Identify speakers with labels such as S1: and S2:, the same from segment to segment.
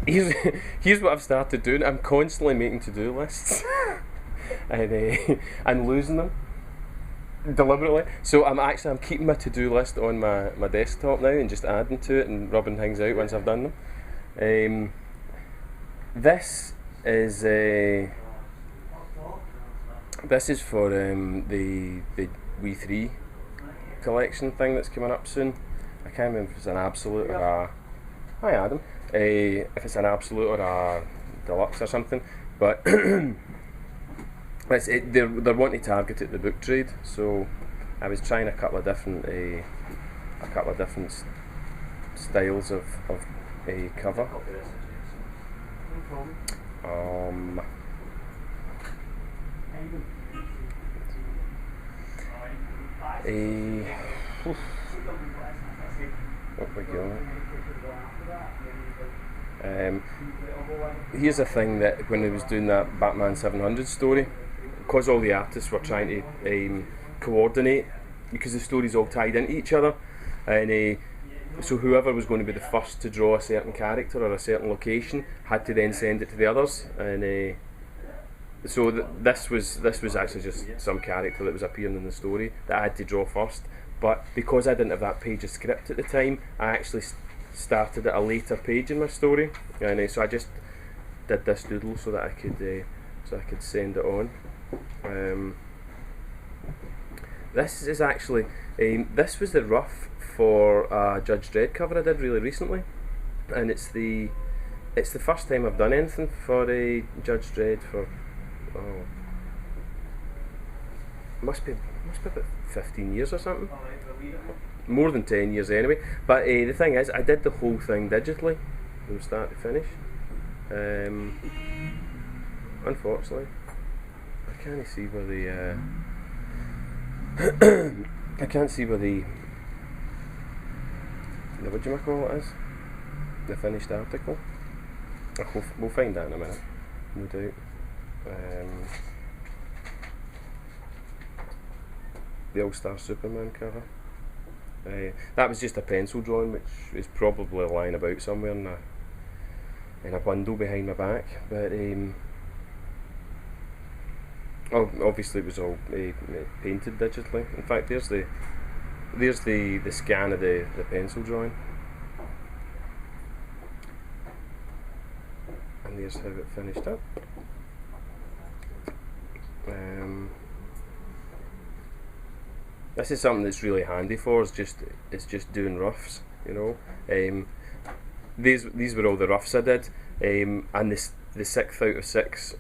S1: here's what I've started doing. I'm constantly making to-do lists and losing them deliberately. So I'm keeping my to-do list on my desktop now and just adding to it and rubbing things out once I've done them. This is for the We3 collection thing that's coming up soon. I can't remember if it's an absolute or a... Hi Adam. If it's an absolute or a deluxe or something, but they're wanting to target it the book trade. So I was trying a couple of different styles of a cover. What we got? Here's a thing that when I was doing that Batman 700 story, because all the artists were trying to coordinate, because the story's all tied into each other, and so whoever was going to be the first to draw a certain character or a certain location had to then send it to the others, and so this was actually just some character that was appearing in the story that I had to draw first. But because I didn't have that page of script at the time, I actually started at a later page in my story, and so I just did this doodle so that I could send it on. This is actually this was the rough for a Judge Dredd cover I did really recently, and it's the first time I've done anything for a Judge Dredd for must be about 15 years or something. More than 10 years anyway. But the thing is, I did the whole thing digitally from start to finish. Unfortunately, I can't see where the I can't see where the whatchamacallit is. The finished article. We'll find that in a minute, no doubt. The All-Star Superman cover. That was just a pencil drawing, which is probably lying about somewhere in a bundle behind my back. But obviously it was all painted digitally. In fact, there's the scan of the pencil drawing, and there's how it finished up. This is something that's really handy for us. It's just doing roughs, you know. These were all the roughs I did, and the 6th out of 6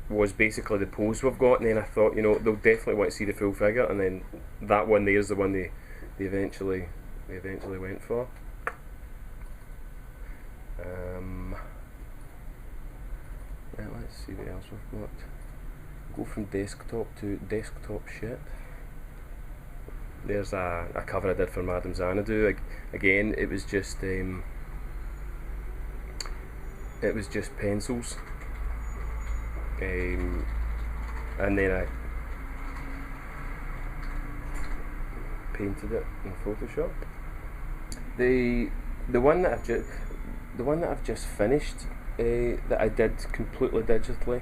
S1: was basically the pose we've got. And then I thought, you know, they'll definitely want to see the full figure, and then that one there is the one they eventually went for. Right, let's see what else we've got. Go from desktop to desktop shit. There's a cover I did for Madame Xanadu. Again, it was just pencils, and then I painted it in Photoshop. The one that I've just finished, that I did completely digitally,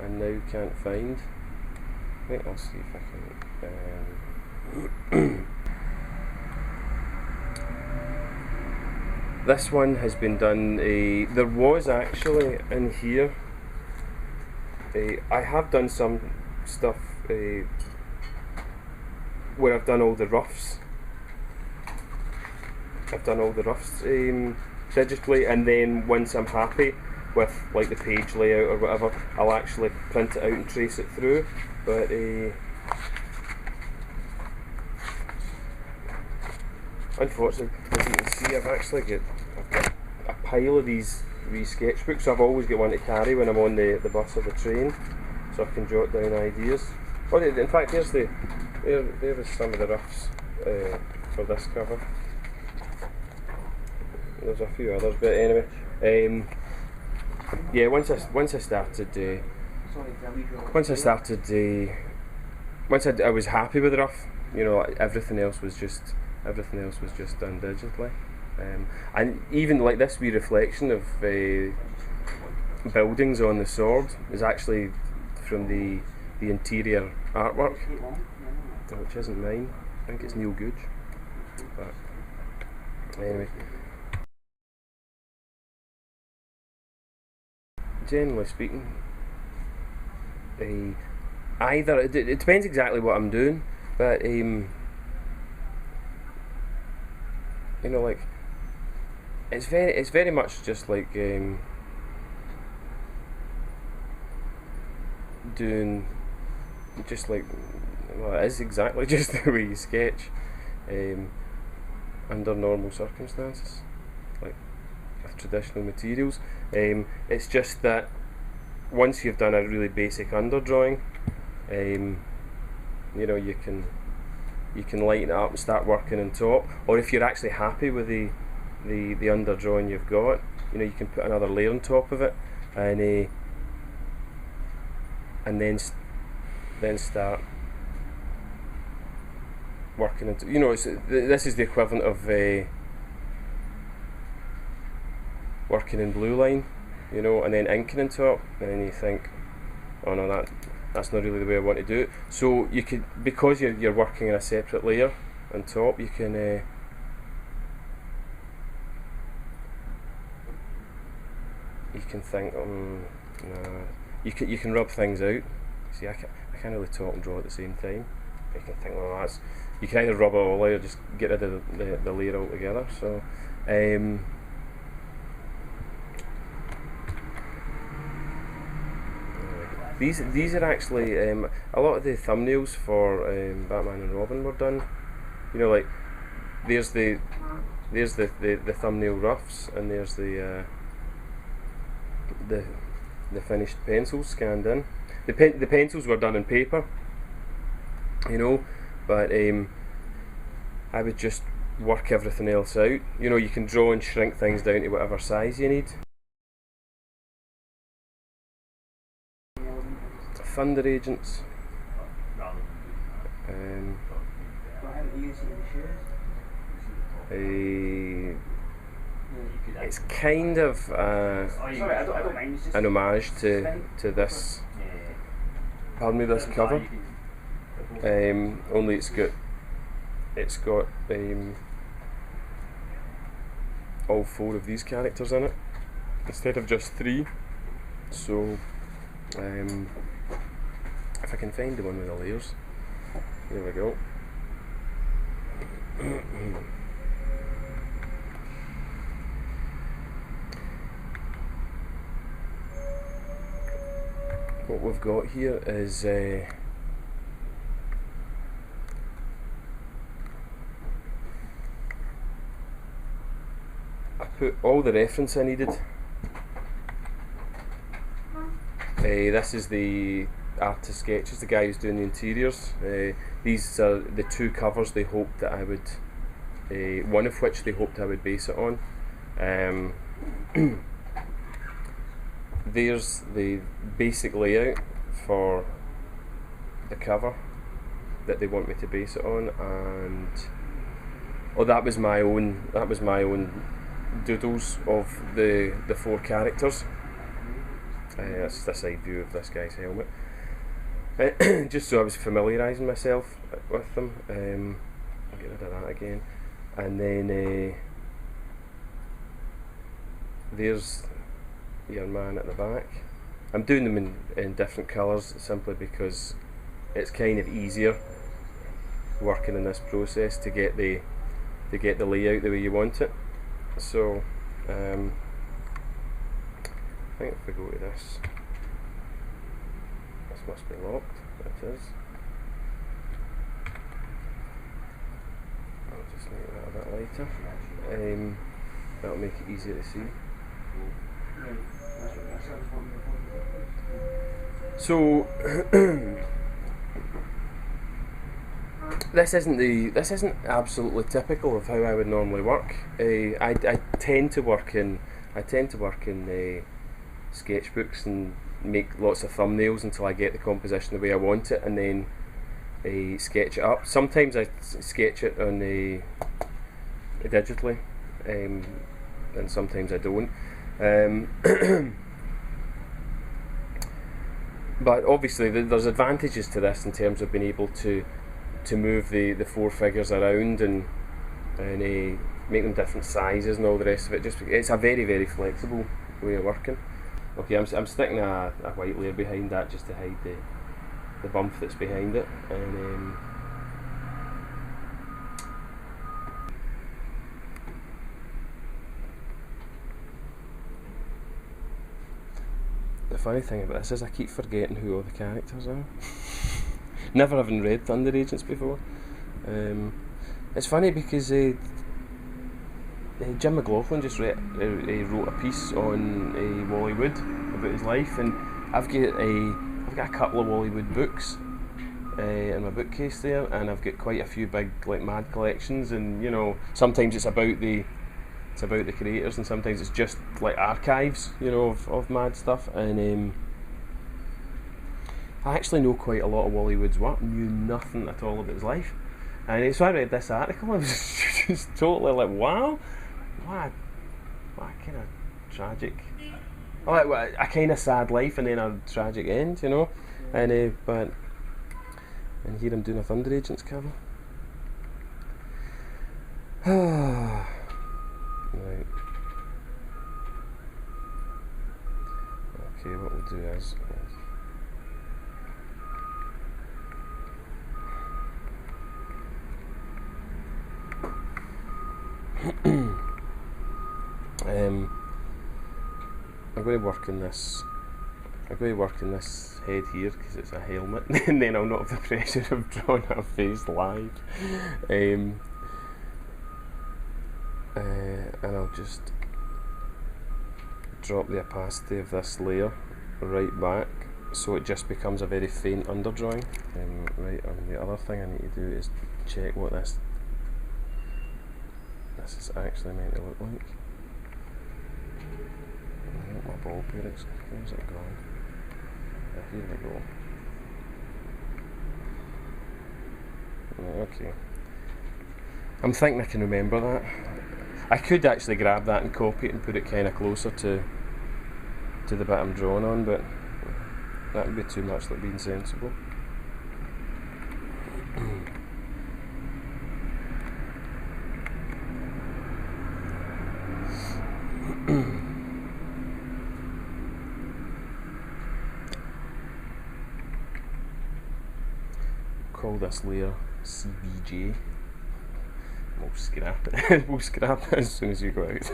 S1: and now can't find. Wait, I'll see if I can. This one has been done. There was actually in here. I have done some stuff where I've done all the roughs. I've done all the roughs digitally, and then once I'm happy with like the page layout or whatever, I'll actually print it out and trace it through. But unfortunately, as you can see, I've got a pile of these wee sketchbooks. I've always got one to carry when I'm on the bus or the train, so I can jot down ideas. Well, in fact, there is some of the roughs for this cover. There's a few others, but anyway, yeah. Once I was happy with the rough, you know, everything else was just done digitally. And even like this wee reflection of buildings on the sword is actually from the interior artwork, which isn't mine. I think it's Neil Googe. But anyway, generally speaking, either it depends exactly what I'm doing, but you know, like it's very much just like doing just like, well, it is exactly just the way you sketch under normal circumstances, like with traditional materials. It's just that once you've done a really basic underdrawing, you know, you can lighten it up and start working on top. Or if you're actually happy with the underdrawing you've got, you know, you can put another layer on top of it, and then start working into, you know, this is the equivalent of working in blue line, you know, and then inking on top, and then you think, oh no, that's not really the way I want to do it. So you could, because you're working in a separate layer on top, you can think, nah. You can rub things out. See, I can't really talk and draw at the same time. You can think, well, you can either rub it all out or just get rid of the layer altogether. So these are actually a lot of the thumbnails for Batman and Robin were done. You know, like there's the thumbnail roughs, and there's the finished pencils scanned in. The pencils were done on paper, you know, but I would just work everything else out. You know, you can draw and shrink things down to whatever size you need. Thunder agents. It's kind of an homage to this. Pardon me, this cover. Only it's got all 4 of these characters in it instead of just 3. So if I can find the one with the layers, there we go. What we've got here is I put all the reference I needed. This is the artist sketches, the guy who's doing the interiors. These are the 2 covers they hoped that I would, one of which they hoped I would base it on. There's the basic layout for the cover that they want me to base it on, and that was my own doodles of the 4 characters. That's the side view of this guy's helmet. Just so I was familiarising myself with them. I'll get rid of that again, and then there's your man at the back. I'm doing them in different colours simply because it's kind of easier working in this process to get the layout the way you want it. So I think if we go to this must be locked. It is. I'll just make that a bit lighter. That'll make it easier to see. So this isn't absolutely typical of how I would normally work. I tend to work in sketchbooks and make lots of thumbnails until I get the composition the way I want it, and then sketch it up. Sometimes I sketch it on digitally, and sometimes I don't. But obviously there's advantages to this in terms of being able to move the 4 figures around and make them different sizes and all the rest of it. Just it's a very, very flexible way of working. Okay, I'm sticking a white layer behind that just to hide the bump that's behind it, and the funny thing about this is I keep forgetting who all the characters are. Never having read Thunder Agents before. It's funny because Jim McLaughlin just wrote a piece on Wally Wood about his life, and I've got a couple of Wally Wood books in my bookcase there, and I've got quite a few big like Mad collections, and you know, sometimes it's about the creators, and sometimes it's just like archives, you know, of Mad stuff. And I actually know quite a lot of Wally Wood's work. Knew nothing at all about his life, and so I read this article. I was just totally like, wow, what kind of tragic, a kind of sad life and then a tragic end, you know. And here I'm doing a Thunder Agents cover. Right. Okay, what we'll do is I'm going to work in this. I'm going to work in this head here because it's a helmet, and then I'll not have the pressure of drawing her face live. And I'll just drop the opacity of this layer right back, so it just becomes a very faint underdrawing. Right, and the other thing I need to do is check what this is actually meant to look like. My ball bearings, where's it gone? Here we go. Right, okay. I'm thinking I can remember that. I could actually grab that and copy it and put it kind of closer to the bit I'm drawing on, but that would be too much like being sensible. Call this layer CBJ. We'll scrap it. We'll scrap it as soon as you go out.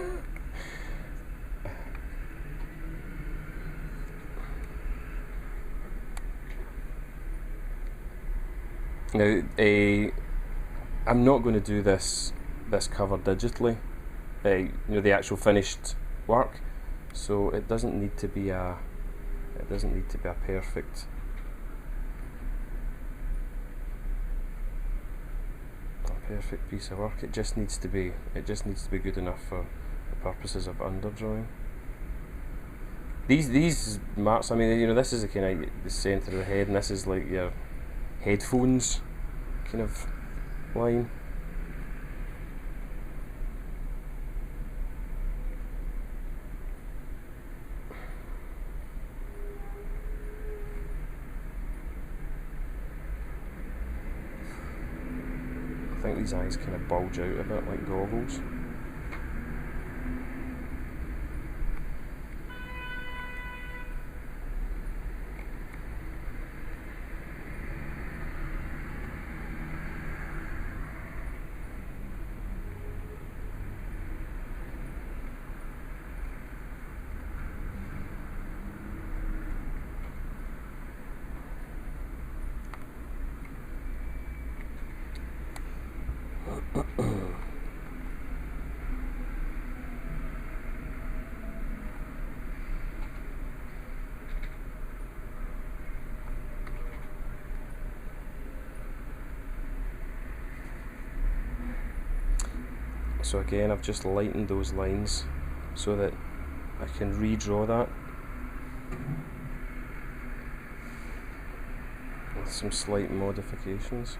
S1: Now, I'm not going to do this cover digitally. You know, the actual finished work. So it doesn't need to be a perfect. Perfect piece of work. It just needs to be good enough for the purposes of underdrawing. These marks, I mean, you know, this is a kind of the centre of the head, and this is like your headphones kind of line. I think these eyes kind of bulge out a bit like goggles. So again, I've just lightened those lines so that I can redraw that with some slight modifications.